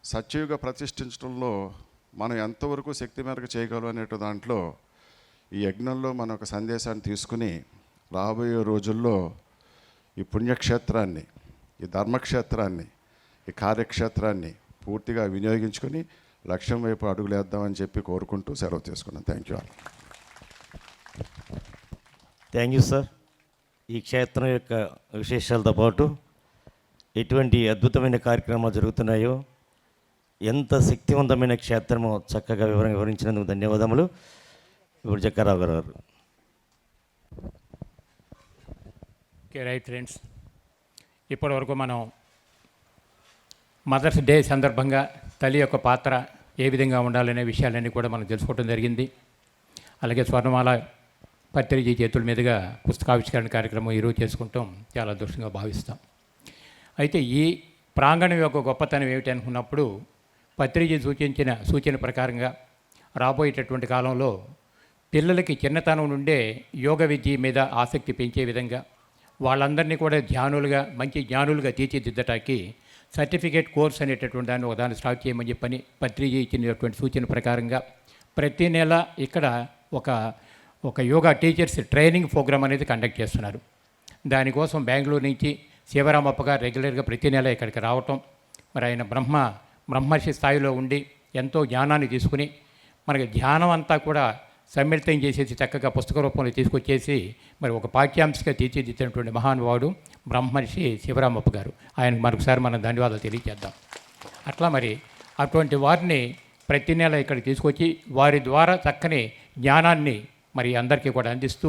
సత్యయుగ ప్రతిష్ఠించడంలో మనం ఎంతవరకు శక్తి మేరకు చేయగలం అనే దాంట్లో ఈ యజ్ఞంలో మన ఒక సందేశాన్ని తీసుకుని రాబోయే రోజుల్లో ఈ పుణ్యక్షేత్రాన్ని, ఈ ధర్మక్షేత్రాన్ని, ఈ కార్యక్షేత్రాన్ని పూర్తిగా వినియోగించుకొని లక్ష్యం వైపు అడుగులేద్దామని చెప్పి కోరుకుంటూ సెలవు తీసుకున్నాను. Thank you all. Thank you sir. ఈ క్షేత్రం యొక్క విశేషాలతో పాటు ఎటువంటి అద్భుతమైన కార్యక్రమాలు జరుగుతున్నాయో, ఎంత శక్తివంతమైన క్షేత్రమో చక్కగా వివరంగా వివరించినందుకు ధన్యవాదములు. ఇప్పుడు జక్కారావు గారు. ఓకే, రైట్ ఫ్రెండ్స్, ఇప్పటివరకు మనం మదర్స్ డే సందర్భంగా తల్లి యొక్క పాత్ర ఏ విధంగా ఉండాలనే విషయాలన్నీ కూడా మనం తెలుసుకోవడం జరిగింది. అలాగే స్వర్ణమాల పత్రిజీ చేతుల మీదుగా పుస్తకావిష్కరణ కార్యక్రమం ఈరోజు చేసుకుంటాం చాలా అదృష్టంగా భావిస్తాం. అయితే ఈ ప్రాంగణం యొక్క గొప్పతనం ఏమిటి అనుకున్నప్పుడు పత్రిజీ సూచన ప్రకారంగా రాబోయేటటువంటి కాలంలో పిల్లలకి చిన్నతనం నుండే యోగ విద్య మీద ఆసక్తి పెంచే విధంగా వాళ్ళందరినీ కూడా మంచి జ్ఞానులుగా తీర్చిదిద్దటానికి సర్టిఫికేట్ కోర్స్ అనేటటువంటి దాన్ని స్టార్ట్ చేయమని చెప్పని పత్రిజీ ఇచ్చినటువంటి సూచన ప్రకారంగా ప్రతి నెల ఇక్కడ ఒక యోగా టీచర్స్ ట్రైనింగ్ ప్రోగ్రామ్ అనేది కండక్ట్ చేస్తున్నారు. దానికోసం బెంగళూరు నుంచి శివరామప్ప గారు రెగ్యులర్గా ప్రతి నెల ఇక్కడికి రావటం, మరి ఆయన బ్రహ్మర్షి స్థాయిలో ఉండి ఎంతో జ్ఞానాన్ని తీసుకుని మనకి ధ్యానం అంతా కూడా సమ్మిళితం చేసేసి చక్కగా పుస్తక రూపంలో తీసుకొచ్చేసి మరి ఒక పాఠ్యాంశగా తీర్చిదిద్దినటువంటి మహానుభావుడు బ్రహ్మర్షి శివరామప్ప గారు. ఆయనకు మరొకసారి మనం ధన్యవాదాలు తెలియజేద్దాం. అట్లా మరి అటువంటి వారిని ప్రతి నెల ఇక్కడికి తీసుకొచ్చి వారి ద్వారా చక్కని జ్ఞానాన్ని మరి అందరికీ కూడా అందిస్తూ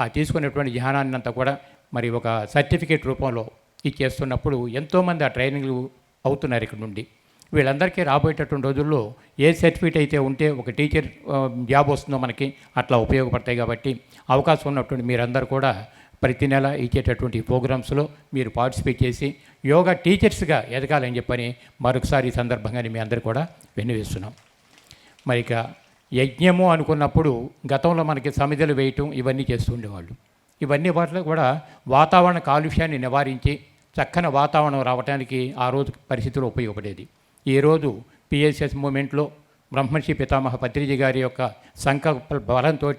ఆ తీసుకున్నటువంటి ధ్యానాన్ని అంతా కూడా మరి ఒక సర్టిఫికేట్ రూపంలో ఇచ్చేస్తున్నప్పుడు ఎంతోమంది ఆ ట్రైనింగ్లు అవుతున్నారు ఇక్కడ నుండి. వీళ్ళందరికీ రాబోయేటటువంటి రోజుల్లో ఏ సర్టిఫికేట్ అయితే ఉంటే ఒక టీచర్ జాబ్ వస్తుందో మనకి అట్లా ఉపయోగపడతాయి. కాబట్టి అవకాశం ఉన్నటువంటి మీరందరూ కూడా ప్రతి నెల ఇచ్చేటటువంటి ప్రోగ్రామ్స్లో మీరు పార్టిసిపేట్ చేసి యోగా టీచర్స్గా ఎదగాలని చెప్పని మరొకసారి ఈ సందర్భంగా మీ అందరూ కూడా విన్నవిస్తున్నాం. మరి ఇక యజ్ఞము అనుకున్నప్పుడు గతంలో మనకి సమిధలు వేయటం ఇవన్నీ చేస్తూ ఉండేవాళ్ళు. ఇవన్నీ వాటిలో కూడా వాతావరణ కాలుష్యాన్ని నివారించి చక్కని వాతావరణం రావడానికి ఆ రోజు పరిస్థితులు ఉపయోగపడేది. ఈరోజు పిఎస్ఎస్ మూమెంట్లో బ్రహ్మర్షి పితామహ పత్రిజీ గారి యొక్క సంకల్ప బలంతో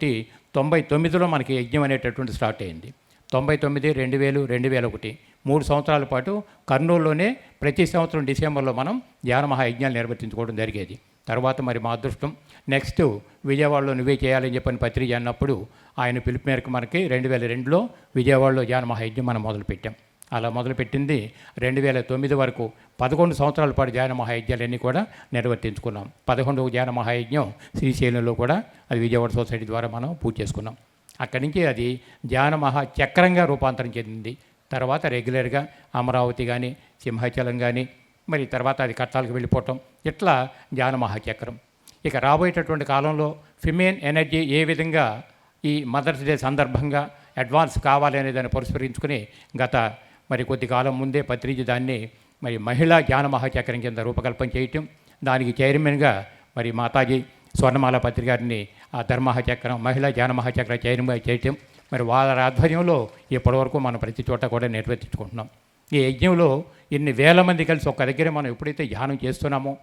99లో మనకి యజ్ఞం అనేటటువంటి స్టార్ట్ అయింది. 99, 2000, 2001 3 సంవత్సరాల పాటు కర్నూలులోనే ప్రతి సంవత్సరం డిసెంబర్లో మనం ధ్యాన మహాయజ్ఞాలు నిర్వర్తించుకోవడం జరిగేది. తర్వాత మరి మా అదృష్టం నెక్స్ట్ విజయవాడలో నువ్వే చేయాలని చెప్పని పత్రిజీ అన్నప్పుడు ఆయన పిలుపు మేరకు మనకి 2002లో విజయవాడలో ధ్యాన మహాయజ్ఞం మనం మొదలుపెట్టాం. అలా మొదలుపెట్టింది 2009 వరకు 11 సంవత్సరాల పాటు ధ్యాన మహాయజ్ఞాలన్నీ కూడా నిర్వర్తించుకున్నాం. 11వ ధ్యాన మహాయజ్ఞం శ్రీశైలంలో కూడా అది విజయవాడ సొసైటీ ద్వారా మనం పూర్తి చేసుకున్నాం. అక్కడి నుంచి అది ధ్యాన మహాచక్రంగా రూపాంతరం చెందింది. తర్వాత రెగ్యులర్గా అమరావతి కానీ సింహాచలం కానీ మరి తర్వాత అది కట్టాలకు వెళ్ళిపోవటం ఇట్లా ధ్యాన మహాచక్రం. ఇక రాబోయేటటువంటి కాలంలో ఫిమేన్ ఎనర్జీ ఏ విధంగా ఈ మదర్స్ డే సందర్భంగా అడ్వాన్స్ కావాలి అనే దాన్ని పురస్కరించుకుని గత మరి కొద్ది కాలం ముందే పత్రిజీ దాన్ని మరి మహిళా ధ్యాన మహాచక్రం కింద రూపకల్పన చేయటం, దానికి చైర్మన్గా మరి మాతాజీ స్వర్ణమాల పత్రిక గారిని ఆ ధర్మమహాచక్రం మహిళా ధ్యాన మహాచక్ర చైర్మన్ చేయటం, మరి వాళ్ళ ఆధ్వర్యంలో ఇప్పటివరకు మనం ప్రతి చోట కూడా నిర్వర్తించుకుంటున్నాం. ఈ యజ్ఞంలో ఇన్ని వేల మంది కలిసి ఒక దగ్గర మనం ఎప్పుడైతే ధ్యానం చేస్తున్నామో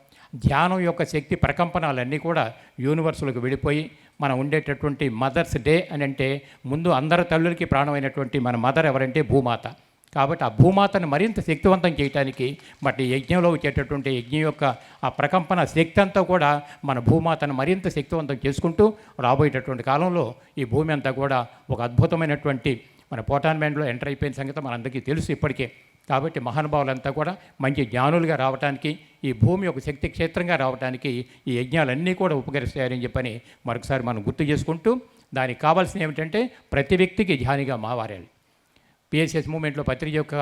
ధ్యానం యొక్క శక్తి ప్రకంపనాలన్నీ కూడా యూనివర్సులకు వెళ్ళిపోయి మనం ఉండేటటువంటి మదర్స్ డే అని అంటే ముందు అందరి తల్లులకి ప్రాణమైనటువంటి మన మదర్ ఎవరంటే భూమాత. కాబట్టి ఆ భూమాతను మరింత శక్తివంతం చేయడానికి బట్ యజ్ఞంలో వచ్చేటటువంటి యజ్ఞం యొక్క ఆ ప్రకంపన శక్తి అంతా కూడా మన భూమాతను మరింత శక్తివంతం చేసుకుంటూ రాబోయేటటువంటి కాలంలో ఈ భూమి అంతా కూడా ఒక అద్భుతమైనటువంటి మన పోటాన్మెంట్లో ఎంటర్ అయిపోయిన సంగతి మనందరికీ తెలుసు ఇప్పటికే. కాబట్టి మహానుభావులంతా కూడా మంచి జ్ఞానులుగా రావడానికి ఈ భూమి ఒక శక్తి క్షేత్రంగా రావడానికి ఈ యజ్ఞాలన్నీ కూడా ఉపకరిస్తాయని చెప్పని మరొకసారి మనం గుర్తు చేసుకుంటూ దానికి కావాల్సిన ఏమిటంటే ప్రతి వ్యక్తికి ధ్యానిగా మారాలి. పిఎస్ఎస్ మూమెంట్లో పత్రిక యొక్క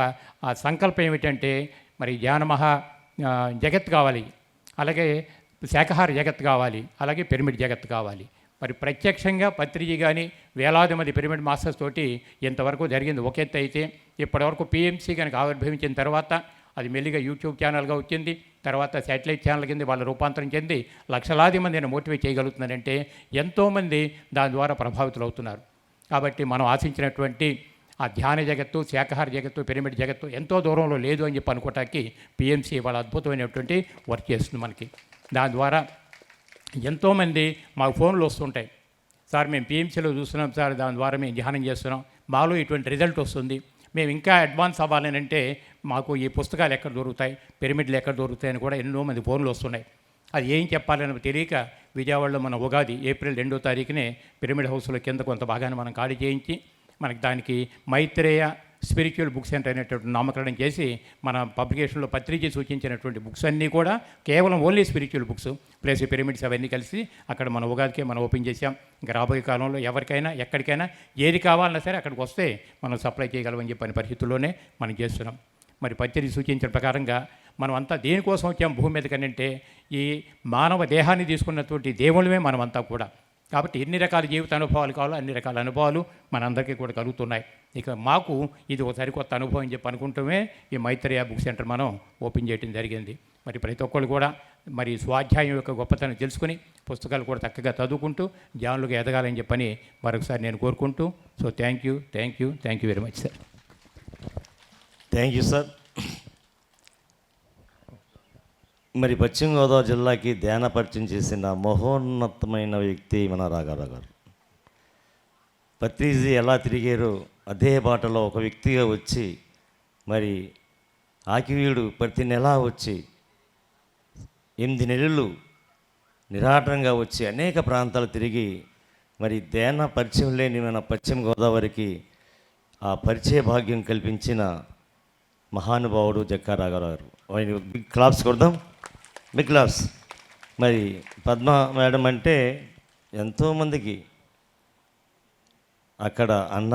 ఆ సంకల్పం ఏమిటంటే మరి ధ్యాన మహా జగత్ కావాలి, అలాగే శాకాహార జగత్ కావాలి, అలాగే పిరమిడ్ జగత్ కావాలి. మరి ప్రత్యక్షంగా పత్రిజీ కానీ వేలాది మంది పిరమిడ్ మాస్టర్స్ తోటి ఇంతవరకు జరిగింది ఒక ఎత్తు అయితే ఇప్పటివరకు పిఎంసి కనుక ఆవిర్భవించిన తర్వాత అది మెల్లిగా యూట్యూబ్ ఛానల్గా వచ్చింది, తర్వాత శాటిలైట్ ఛానల్ కింద వాళ్ళ రూపాంతరం చెంది లక్షలాది మందిని మోటివేట్ చేయగలుగుతున్నారంటే ఎంతోమంది దాని ద్వారా ప్రభావితులు అవుతున్నారు. కాబట్టి మనం ఆశించినటువంటి ఆ ధ్యాన జగత్తు శాకాహార జగత్తు పిరమిడ్ జగత్తు ఎంతో దూరంలో లేదు అని చెప్పి అనుకోవటానికి పిఎంసి వాళ్ళ అద్భుతమైనటువంటి వర్క్ చేస్తుంది మనకి. దాని ద్వారా ఎంతోమంది మాకు ఫోన్లు వస్తుంటాయి, సార్ మేము పిఎంసీలో చూస్తున్నాం సార్, దాని ద్వారా మేము ధ్యానం చేస్తున్నాం, మాలో ఇటువంటి రిజల్ట్ వస్తుంది, మేము ఇంకా అడ్వాన్స్ అవ్వాలని అంటే మాకు ఈ పుస్తకాలు ఎక్కడ దొరుకుతాయి, పిరమిడ్లు ఎక్కడ దొరుకుతాయని కూడా ఎన్నో మంది ఫోన్లు వస్తున్నాయి. అది ఏం చెప్పాలని తెలియక విజయవాడలో మన ఉగాది ఏప్రిల్ 2వ తారీఖునే పిరమిడ్ హౌస్లో కింద కొంత భాగాన్ని మనం ఖాళీ చేయించి మనకి దానికి మైత్రేయ స్పిరిచువల్ బుక్ సెంటర్ అనేటువంటి నామకరణం చేసి మన పబ్లికేషన్లో పత్రిక సూచించినటువంటి బుక్స్ అన్నీ కూడా కేవలం only spiritual books plus pyramids అవన్నీ కలిసి అక్కడ మన ఉగాదికే మనం ఓపెన్ చేసాం. ఇంకా రాబోయే కాలంలో ఎవరికైనా ఎక్కడికైనా ఏది కావాలన్నా సరే అక్కడికి వస్తే మనం సప్లై చేయగలమని చెప్పని పరిస్థితుల్లోనే మనం చేస్తున్నాం. మరి పత్రిక సూచించిన ప్రకారంగా మనం అంతా దేనికోసం వచ్చాం భూమి మీద కనంటే ఈ మానవ దేహాన్ని తీసుకున్నటువంటి దేవుళ్ళమే మనమంతా కూడా. కాబట్టి ఎన్ని రకాల జీవిత అనుభవాలు కావాలో అన్ని రకాల అనుభవాలు మనందరికీ కూడా కలుగుతున్నాయి. ఇక మాకు ఇది ఒక సరికొత్త అనుభవం అని చెప్పి అనుకుంటూనే ఈ మైత్రేయ బుక్ సెంటర్ మనం ఓపెన్ చేయడం జరిగింది. మరి ప్రతి ఒక్కరు కూడా మరి స్వాధ్యాయం యొక్క గొప్పతనం తెలుసుకుని పుస్తకాలు కూడా చక్కగా చదువుకుంటూ జ్ఞానులుగా ఎదగాలని చెప్పని మరొకసారి నేను కోరుకుంటూ thank you very much sir. Thank you sir. మరి పశ్చిమ గోదావరి జిల్లాకి ధ్యాన పరిచయం చేసిన మహోన్నతమైన వ్యక్తి మన రాఘారావు గారు. పత్రిజీ ఎలా తిరిగారో అదే బాటలో ఒక వ్యక్తిగా వచ్చి మరి ఆకివీయుడు ప్రతి నెల వచ్చి 8 నెలలు నిరాటంగా వచ్చి అనేక ప్రాంతాలు తిరిగి మరి ధ్యాన పరిచయం లేని మన పశ్చిమ గోదావరికి ఆ పరిచయ భాగ్యం కల్పించిన మహానుభావుడు జక్కా రాఘారావు గారు. ఆయన బిగ్ క్లాప్స్ కొడదాం, బిగ్ క్లాప్స్. మరి పద్మ మేడం అంటే ఎంతోమందికి అక్కడ అన్న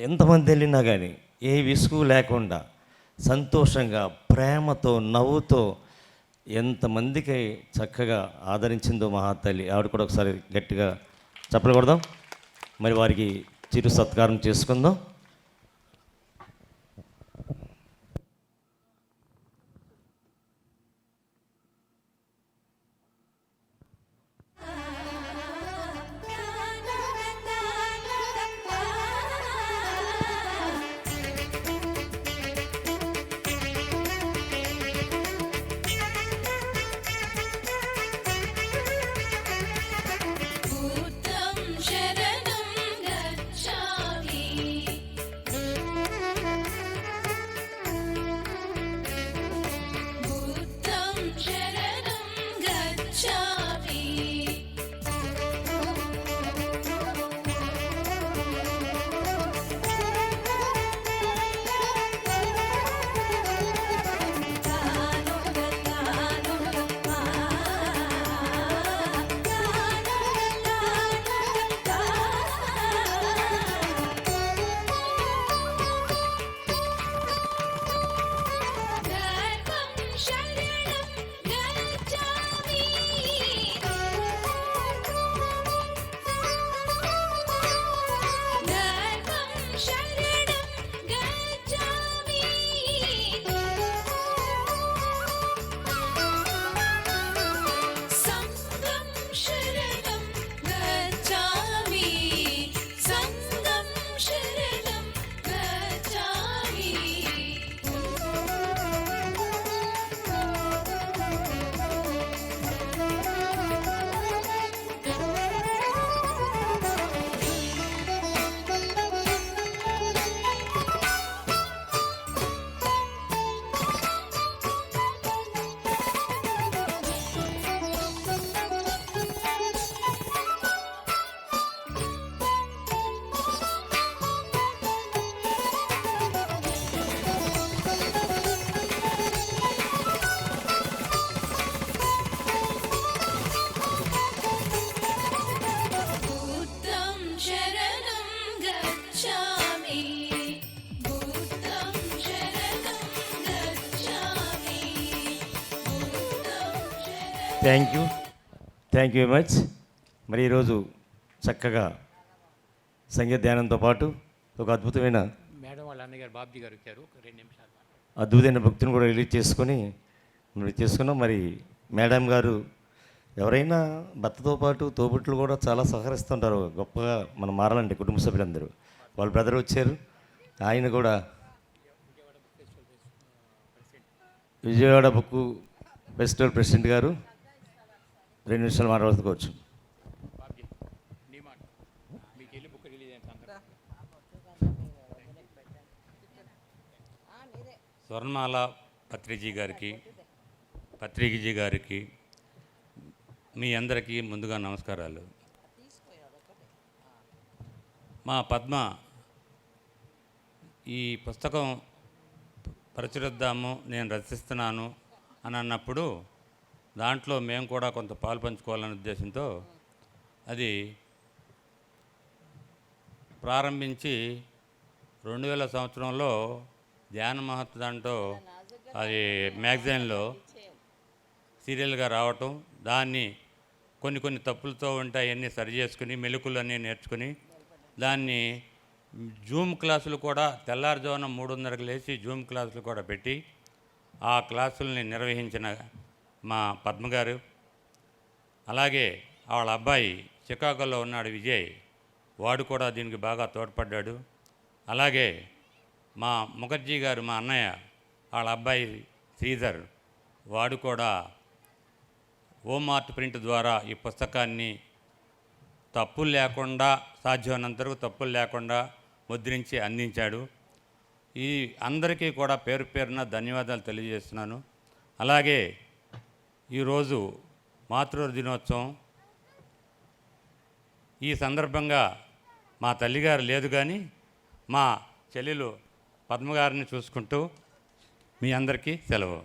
ఎంతమంది వెళ్ళినా కానీ ఏ విసుగు లేకుండా సంతోషంగా ప్రేమతో నవ్వుతో ఎంతమందికి చక్కగా ఆదరించిందో మహాతల్లి. ఆవిడ కూడా ఒకసారి గట్టిగా చప్పట్లు కొడదాం. మరి వారికి చిరు సత్కారం చేసుకుందాం. Thank you very much. మరి ఈరోజు చక్కగా సంగీత ధ్యానంతో పాటు ఒక అద్భుతమైన మేడం వాళ్ళ అన్నగారు బాబ్జీ గారు వచ్చారు. 2 నిమిషాలు అద్భుతమైన భక్తిని కూడా రిలీజ్ చేసుకున్నాం. మరి మేడం గారు ఎవరైనా భర్తతో పాటు తోబుట్లు కూడా చాలా సహకరిస్తుంటారు. గొప్పగా మనం మారాలంటే కుటుంబ సభ్యులందరూ. వాళ్ళ బ్రదర్ వచ్చారు, ఆయన కూడా విజయవాడ బుక్ ఫెస్టివల్ ప్రెసిడెంట్ గారు 2 నిమిషాలు మాట్లాడుకోవచ్చు. బాబ్జీ నీ మాట మీకు వెళ్ళి బుక్ రిలీజ్ అయిన సందర్భం. స్వర్ణమాల పత్రిజీ గారికి మీ అందరికీ ముందుగా నమస్కారాలు. మా పద్మ ఈ పుస్తకం ప్రచురిద్దాము, నేను రచిస్తున్నాను అని అన్నప్పుడు దాంట్లో మేము కూడా కొంత పాలు పంచుకోవాలనే ఉద్దేశంతో అది ప్రారంభించి 2000 సంవత్సరంలో ధ్యాన మహత్ దాంట్లో అది మ్యాగజైన్లో సీరియల్గా రావటం, దాన్ని కొన్ని తప్పులతో ఉంటాయి అన్నీ సరి చేసుకుని మెలకులన్నీ నేర్చుకుని దాన్ని జూమ్ క్లాసులు కూడా తెల్లారుజామున 3:30కి లేచి జూమ్ క్లాసులు కూడా పెట్టి ఆ క్లాసుల్ని నిర్వహించిన మా పద్మగారు, అలాగే వాళ్ళ అబ్బాయి చికాగోలో ఉన్నాడు విజయ్, వాడు కూడా దీనికి బాగా తోడ్పడ్డాడు. అలాగే మా ముఖర్జీ గారు మా అన్నయ్య వాళ్ళ అబ్బాయి శ్రీధర్, వాడు కూడా హోమ్ ఆర్ట్ ప్రింట్ ద్వారా ఈ పుస్తకాన్ని తప్పులు లేకుండా సాధ్యమైనంత వరకు తప్పులు లేకుండా ముద్రించి అందించాడు. ఈ అందరికీ కూడా పేరు పేరున ధన్యవాదాలు తెలియజేస్తున్నాను. అలాగే ఈరోజు మాతృ దినోత్సవం, ఈ సందర్భంగా మా తల్లిగారు లేదు కానీ మా చెల్లెలు పద్మగారిని చూసుకుంటూ మీ అందరికీ సెలవు.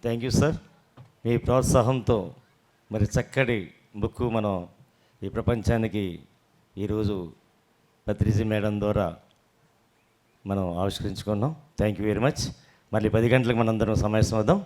Thank you sir. మీ ప్రోత్సాహంతో మరి చక్కటి బుక్ మనం ఈ ప్రపంచానికి ఈరోజు పత్రిజీ మేడం ద్వారా మనం ఆవిష్కరించుకున్నాం. Thank you very much. మళ్ళీ 10 గంటలకు మనందరం సమావేశం అవుదాం.